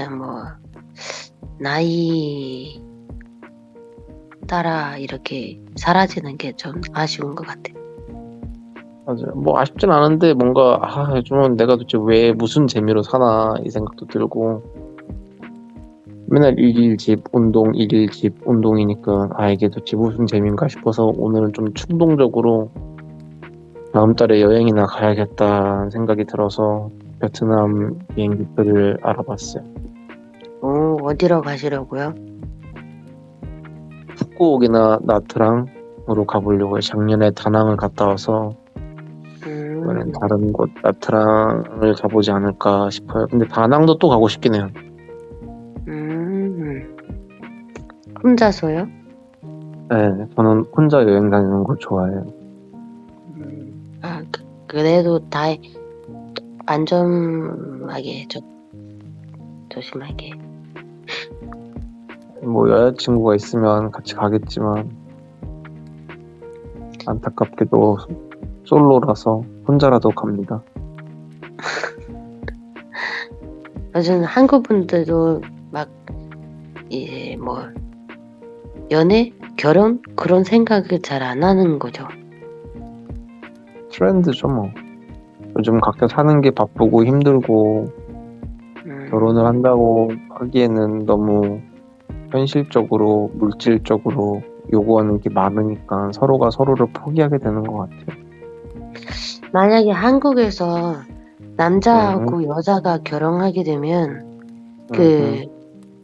뭐 나이 따라 이렇게 사라지는 게 좀 아쉬운 것 같아. 맞아요. 뭐 아쉽진 않은데 뭔가 요즘은 내가 도대체 왜 무슨 재미로 사나 이 생각도 들고 맨날 일일 집 운동 일일 집 운동이니까 이게 도대체 무슨 재미인가 싶어서 오늘은 좀 충동적으로 다음 달에 여행이나 가야겠다는 생각이 들어서 베트남 비행기표를 알아봤어요. 어디로 가시려고요? 푸꾸옥이나 나트랑으로 가보려고요. 작년에 다낭을 갔다 와서 이번엔 음, 다른 곳 나트랑을 가보지 않을까 싶어요. 근데 다낭도 또 가고 싶긴 해요. 음, 혼자서요? 네, 저는 혼자 여행 다니는 거 좋아해요. 그래도 다 안전하게 조심하게. 뭐 여자친구가 있으면 같이 가겠지만 안타깝게도 솔로라서 혼자라도 갑니다. 요즘 한국 분들도 막 이제 뭐 연애, 결혼 그런 생각을 잘 안 하는 거죠. 트렌드죠 뭐. 요즘 각자 사는 게 바쁘고 힘들고 결혼을 음, 한다고 하기에는 너무 현실적으로 물질적으로 요구하는 게 많으니까 서로가 서로를 포기하게 되는 것 같아요. 만약에 한국에서 음, 남자하고 여자가 결혼하게 되면 음, 그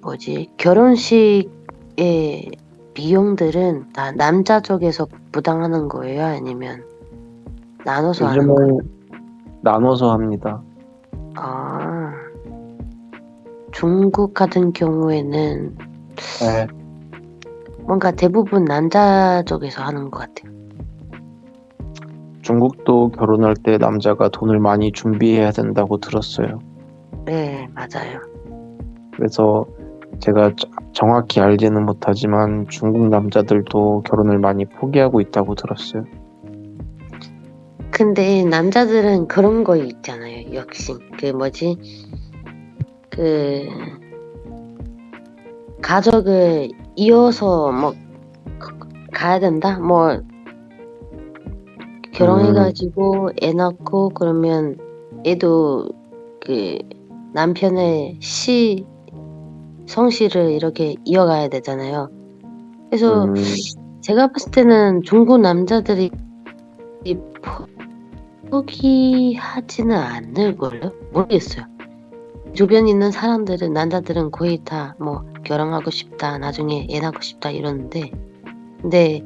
뭐지 결혼식의 비용들은 다 남자 쪽에서 부담하는 거예요? 아니면 나눠서 하는 거예요? 요즘은 나눠서 합니다. 아, 중국 같은 경우에는 네, 뭔가 대부분 남자 쪽에서 하는 것 같아요. 중국도 결혼할 때 남자가 돈을 많이 준비해야 된다고 들었어요. 네, 맞아요. 그래서 제가 정확히 알지는 못하지만 중국 남자들도 결혼을 많이 포기하고 있다고 들었어요. 근데 남자들은 그런 거 있잖아요. 욕심. 그 뭐지? 그 가족을 이어서 뭐 가야 된다? 뭐 음, 결혼해가지고 애 낳고 그러면 애도 그 남편의 성씨를 이렇게 이어가야 되잖아요. 그래서 음, 제가 봤을 때는 중국 남자들이 포기하지는 않을걸요? 모르겠어요. 주변에 있는 사람들은 남자들은 거의 다 뭐 결혼하고 싶다, 나중에 애 낳고 싶다 이러는데, 근데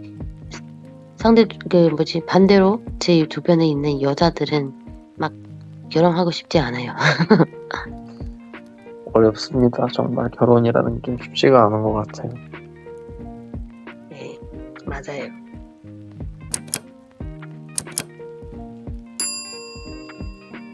그 뭐지 반대로 제 주변에 있는 여자들은 막 결혼하고 싶지 않아요. 어렵습니다. 정말 결혼이라는 게 쉽지가 않은 것 같아요. 네, 맞아요.